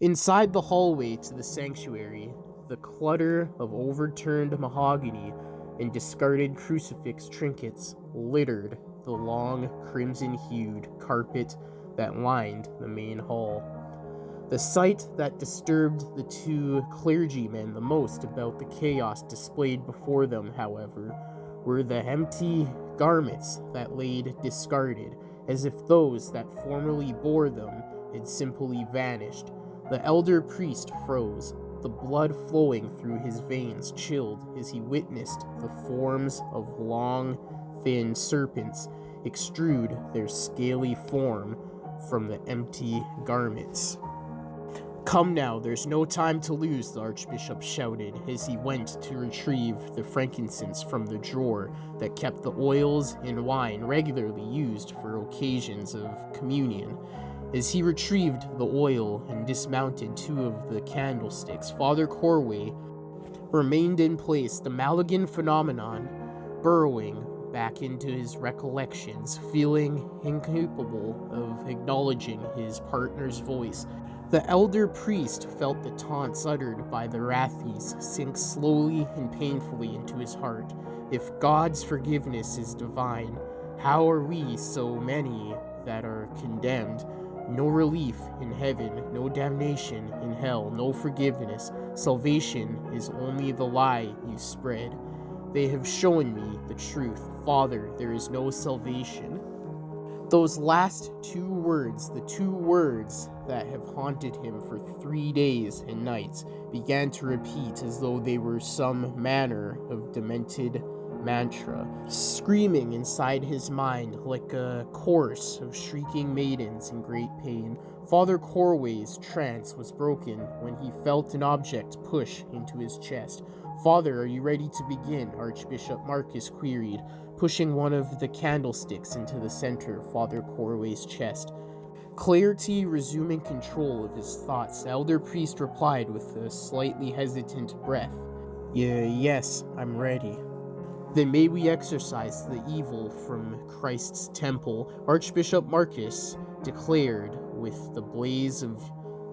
Inside the hallway to the sanctuary, the clutter of overturned mahogany and discarded crucifix trinkets littered the long, crimson-hued carpet that lined the main hall. The sight that disturbed the two clergymen the most about the chaos displayed before them, however, were the empty garments that laid discarded, as if those that formerly bore them had simply vanished. The elder priest froze, the blood flowing through his veins chilled as he witnessed the forms of long, thin serpents extrude their scaly form from the empty garments. "Come now, there's no time to lose," the archbishop shouted as he went to retrieve the frankincense from the drawer that kept the oils and wine regularly used for occasions of communion. As he retrieved the oil and dismounted two of the candlesticks, Father Corway remained in place, the Maligan phenomenon burrowing back into his recollections, feeling incapable of acknowledging his partner's voice. The elder priest felt the taunts uttered by the Rathies sink slowly and painfully into his heart. If God's forgiveness is divine, how are we so many that are condemned? No relief in heaven, no damnation in hell, no forgiveness. Salvation is only the lie you spread. They have shown me the truth. Father, there is no salvation. Those last two words, the two words that have haunted him for 3 days and nights, began to repeat as though they were some manner of demented mantra, screaming inside his mind like a chorus of shrieking maidens in great pain. Father Corway's trance was broken when he felt an object push into his chest. "Father, are you ready to begin?" Archbishop Marcus queried, pushing one of the candlesticks into the center of Father Corway's chest. Clarity resuming control of his thoughts, the elder priest replied with a slightly hesitant breath, Yes, I'm ready." "Then may we exorcise the evil from Christ's temple," Archbishop Marcus declared with the blaze of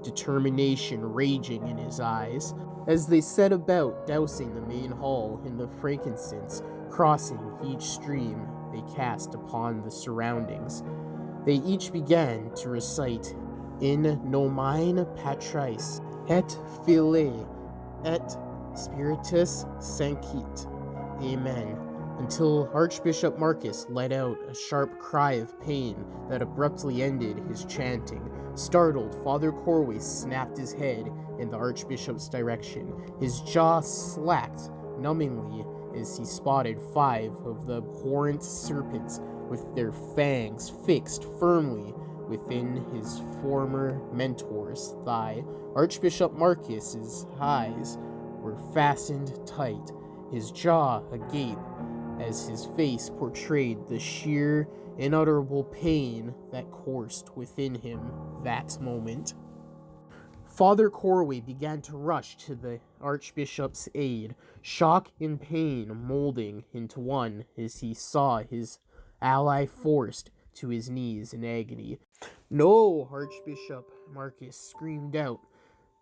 determination raging in his eyes. As they set about dousing the main hall in the frankincense, crossing each stream they cast upon the surroundings, they each began to recite, "In nomine Patris, et Filii, et Spiritus Sancti. Amen," until Archbishop Marcus let out a sharp cry of pain that abruptly ended his chanting. Startled, Father Corway snapped his head in the Archbishop's direction. His jaw slacked numbingly as he spotted 5 of the abhorrent serpents with their fangs fixed firmly within his former mentor's thigh. Archbishop Marcus's eyes were fastened tight, his jaw agape, as his face portrayed the sheer, unutterable pain that coursed within him that moment. Father Corway began to rush to the Archbishop's aid, shock and pain molding into one as he saw his ally forced to his knees in agony. "No!" Archbishop Marcus screamed out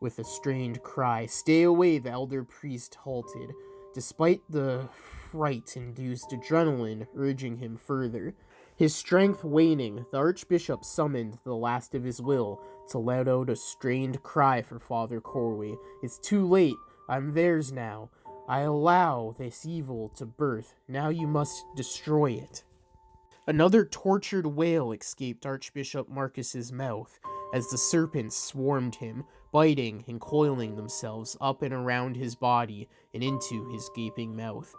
with a strained cry. "Stay away!" The elder priest halted, despite the fright-induced adrenaline urging him further. His strength waning, the archbishop summoned the last of his will to let out a strained cry for Father Corway. "It's too late. I'm theirs now. I allow this evil to birth. Now you must destroy it." Another tortured wail escaped Archbishop Marcus's mouth as the serpents swarmed him, biting and coiling themselves up and around his body and into his gaping mouth.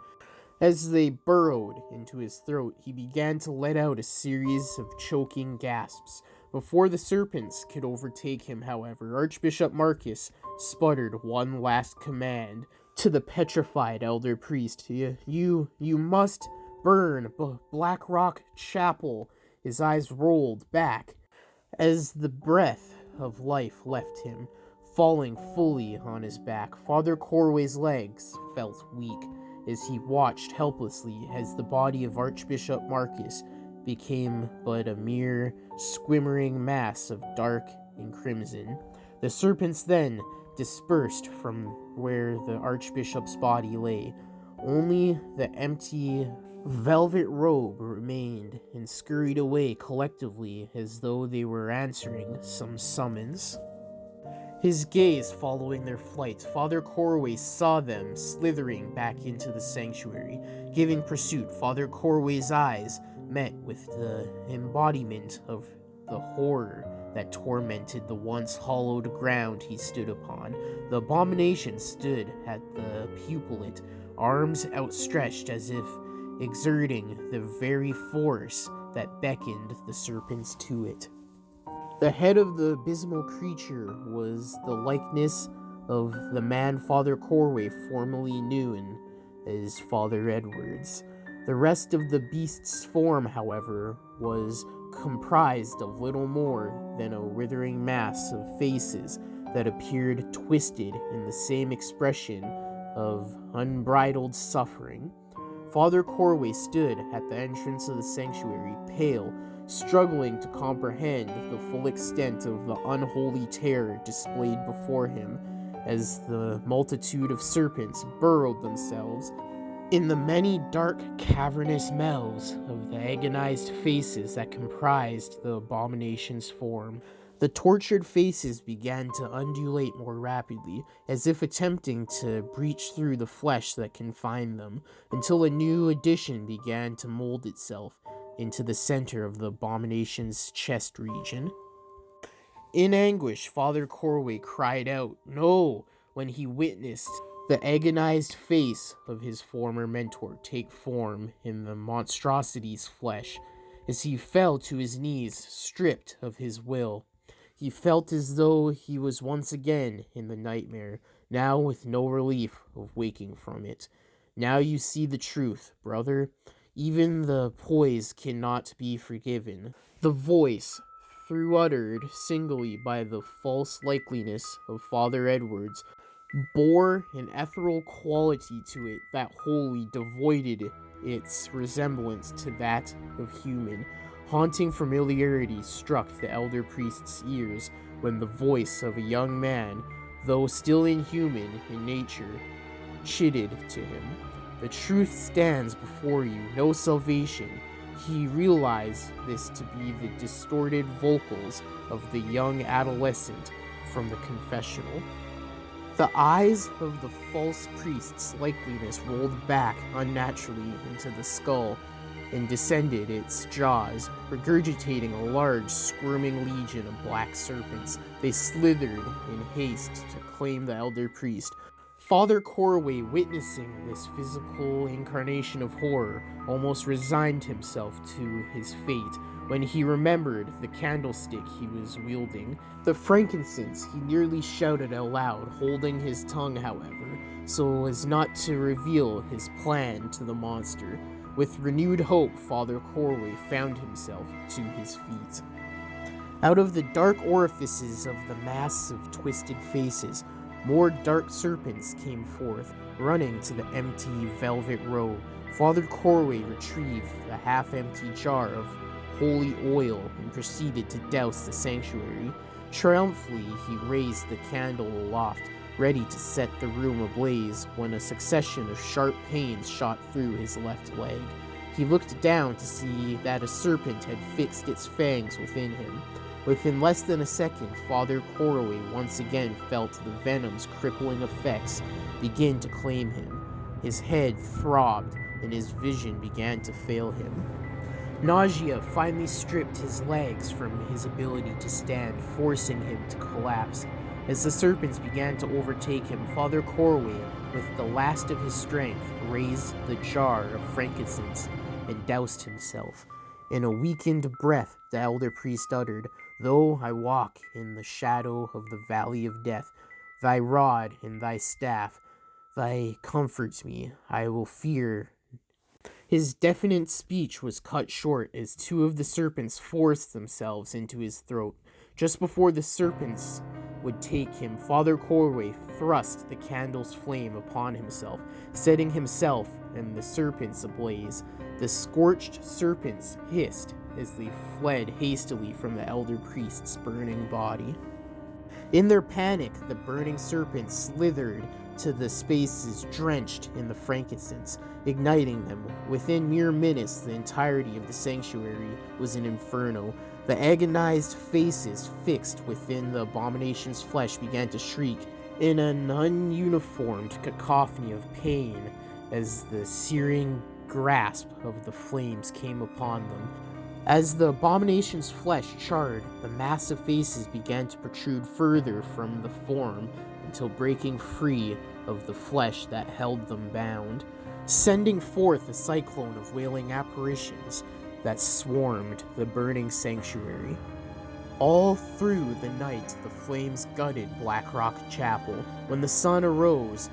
As they burrowed into his throat, he began to let out a series of choking gasps. Before the serpents could overtake him, however, Archbishop Marcus sputtered one last command to the petrified elder priest. You must burn Black Rock Chapel." His eyes rolled back as the breath of life left him, falling fully on his back. Father Corway's legs felt weak as he watched helplessly as the body of Archbishop Marcus became but a mere squimmering mass of dark and crimson. The serpents then dispersed from where the archbishop's body lay. Only the empty velvet robe remained and scurried away collectively as though they were answering some summons. His gaze following their flight, Father Corway saw them slithering back into the sanctuary. Giving pursuit, Father Corway's eyes met with the embodiment of the horror that tormented the once hallowed ground he stood upon. The abomination stood at the pupilate, arms outstretched as if exerting the very force that beckoned the serpents to it. The head of the abysmal creature was the likeness of the man Father Corway formerly knew as Father Edwards. The rest of the beast's form, however, was comprised of little more than a withering mass of faces that appeared twisted in the same expression of unbridled suffering. Father Corway stood at the entrance of the sanctuary, pale, struggling to comprehend the full extent of the unholy terror displayed before him as the multitude of serpents burrowed themselves in the many dark, cavernous mouths of the agonized faces that comprised the abomination's form. The tortured faces began to undulate more rapidly, as if attempting to breach through the flesh that confined them, until a new addition began to mold itself into the center of the abomination's chest region. In anguish, Father Corway cried out, "No!" when he witnessed the agonized face of his former mentor take form in the monstrosity's flesh. As he fell to his knees, stripped of his will, he felt as though he was once again in the nightmare, now with no relief of waking from it. "Now you see the truth, brother. Even the poise cannot be forgiven." The voice, though uttered singly by the false likeliness of Father Edwards, bore an ethereal quality to it that wholly devoided its resemblance to that of human. Haunting familiarity struck the elder priest's ears when the voice of a young man, though still inhuman in nature, chided to him. "The truth stands before you, no salvation." He realized this to be the distorted vocals of the young adolescent from the confessional. The eyes of the false priest's likeliness rolled back unnaturally into the skull and descended its jaws, regurgitating a large, squirming legion of black serpents. They slithered in haste to claim the elder priest. Father Corway, witnessing this physical incarnation of horror, almost resigned himself to his fate when he remembered the candlestick he was wielding. The frankincense, he nearly shouted out loud, holding his tongue, however, so as not to reveal his plan to the monster. With renewed hope, Father Corway found himself to his feet. Out of the dark orifices of the mass of twisted faces, more dark serpents came forth, running to the empty velvet robe. Father Corway retrieved the half-empty jar of holy oil and proceeded to douse the sanctuary. Triumphantly, he raised the candle aloft, ready to set the room ablaze, when a succession of sharp pains shot through his left leg. He looked down to see that a serpent had fixed its fangs within him. Within less than a second, Father Corway once again felt the venom's crippling effects begin to claim him. His head throbbed, and his vision began to fail him. Nausea finally stripped his legs from his ability to stand, forcing him to collapse. As the serpents began to overtake him, Father Corway, with the last of his strength, raised the jar of frankincense and doused himself. In a weakened breath, the elder priest uttered, "Though I walk in the shadow of the valley of death, thy rod and thy staff, thy comforts me. I will fear." His definite speech was cut short as two of the serpents forced themselves into his throat. Just before the serpents would take him, Father Corway thrust the candle's flame upon himself, setting himself and the serpents ablaze. The scorched serpents hissed as they fled hastily from the elder priest's burning body. In their panic, the burning serpents slithered to the spaces drenched in the frankincense, igniting them. Within mere minutes, the entirety of the sanctuary was an inferno. The agonized faces fixed within the abomination's flesh began to shriek in an ununiformed cacophony of pain as the searing grasp of the flames came upon them. As the abomination's flesh charred, the massive faces began to protrude further from the form until breaking free of the flesh that held them bound, sending forth a cyclone of wailing apparitions that swarmed the burning sanctuary. All through the night, the flames gutted Blackrock Chapel. When the sun arose,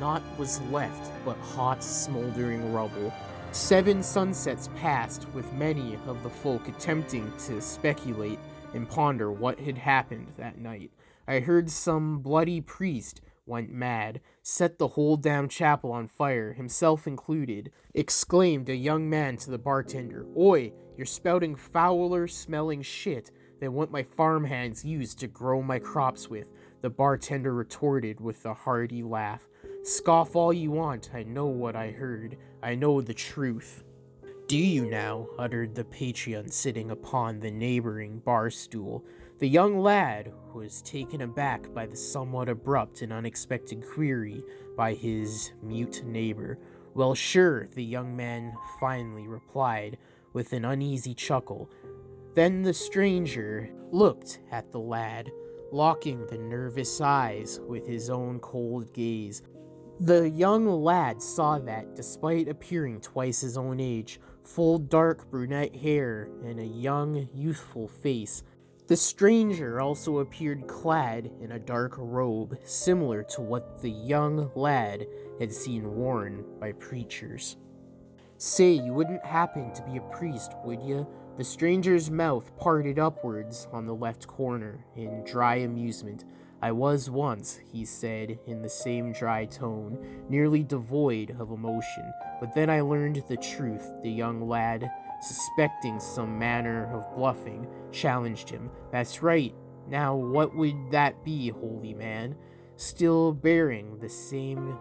naught was left but hot, smoldering rubble. 7 sunsets passed, with many of the folk attempting to speculate and ponder what had happened that night. I heard some bloody priest went mad, set the whole damn chapel on fire, himself included. Exclaimed a young man to the bartender, "Oi, you're spouting fouler smelling shit than what my farmhands used to grow my crops with." The bartender retorted with a hearty laugh. "Scoff all you want, I know what I heard. I know the truth." "Do you now?" uttered the Patreon sitting upon the neighboring bar stool. The young lad was taken aback by the somewhat abrupt and unexpected query by his mute neighbor. "Well, sure," the young man finally replied with an uneasy chuckle. Then the stranger looked at the lad, locking the nervous eyes with his own cold gaze. The young lad saw that, despite appearing twice his own age, full dark brunette hair and a young, youthful face, the stranger also appeared clad in a dark robe, similar to what the young lad had seen worn by preachers. "Say, you wouldn't happen to be a priest, would you?" The stranger's mouth parted upwards on the left corner in dry amusement. "I was once," he said in the same dry tone, nearly devoid of emotion. "But then I learned the truth." The young lad, suspecting some manner of bluffing, challenged him. "That's right. Now what would that be, holy man?" Still bearing the same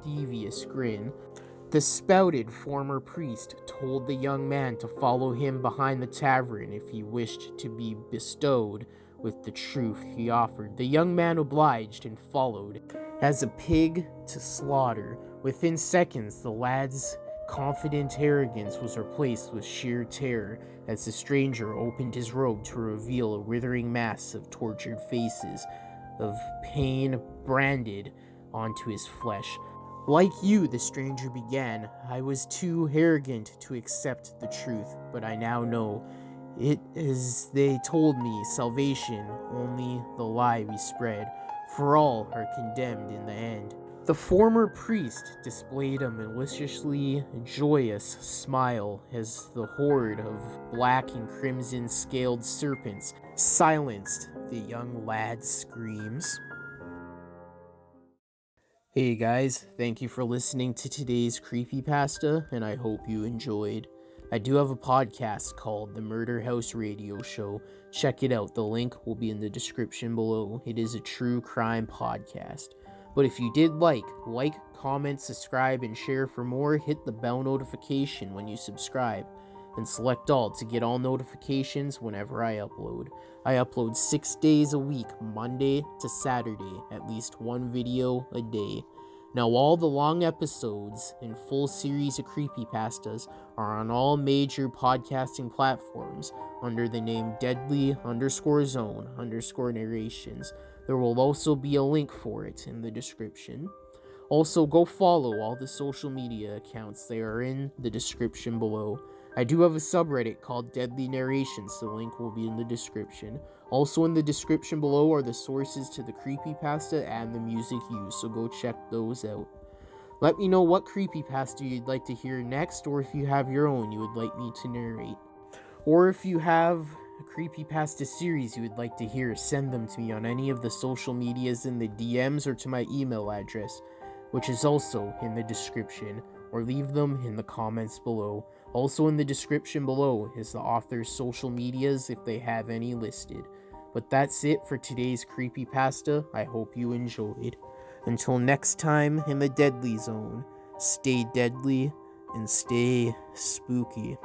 devious grin, the spouted former priest told the young man to follow him behind the tavern if he wished to be bestowed with the truth he offered. The young man obliged and followed, as a pig to slaughter. Within seconds, the lad's confident arrogance was replaced with sheer terror as the stranger opened his robe to reveal a withering mass of tortured faces, of pain branded onto his flesh. "Like you," the stranger began, "I was too arrogant to accept the truth, but I now know. It as they told me, salvation, only the lie we spread, for all are condemned in the end." The former priest displayed a maliciously joyous smile as the horde of black and crimson scaled serpents silenced the young lad's screams. Hey guys, thank you for listening to today's Creepypasta, and I hope you enjoyed. I do have a podcast called The Murder House Radio Show. Check it out, the link will be in the description below. It is a true crime podcast. But if you did like, comment, subscribe, and share for more. Hit the bell notification when you subscribe, and select all to get all notifications whenever I upload. I upload 6 days a week, Monday to Saturday, at least one video a day. Now all the long episodes and full series of creepypastas are on all major podcasting platforms under the name Deadly_Zone_Narrations. There will also be a link for it in the description. Also, go follow all the social media accounts. They are in the description below. I do have a subreddit called Deadly Narrations. The link will be in the description. Also in the description below are the sources to the creepypasta and the music used, so go check those out. Let me know what creepypasta you'd like to hear next, or if you have your own you would like me to narrate. Or if you have a creepypasta series you would like to hear, send them to me on any of the social medias in the DMs or to my email address, which is also in the description, or leave them in the comments below. Also in the description below is the author's social medias if they have any listed. But that's it for today's Creepypasta. I hope you enjoyed. Until next time in the Deadly Zone, stay deadly and stay spooky.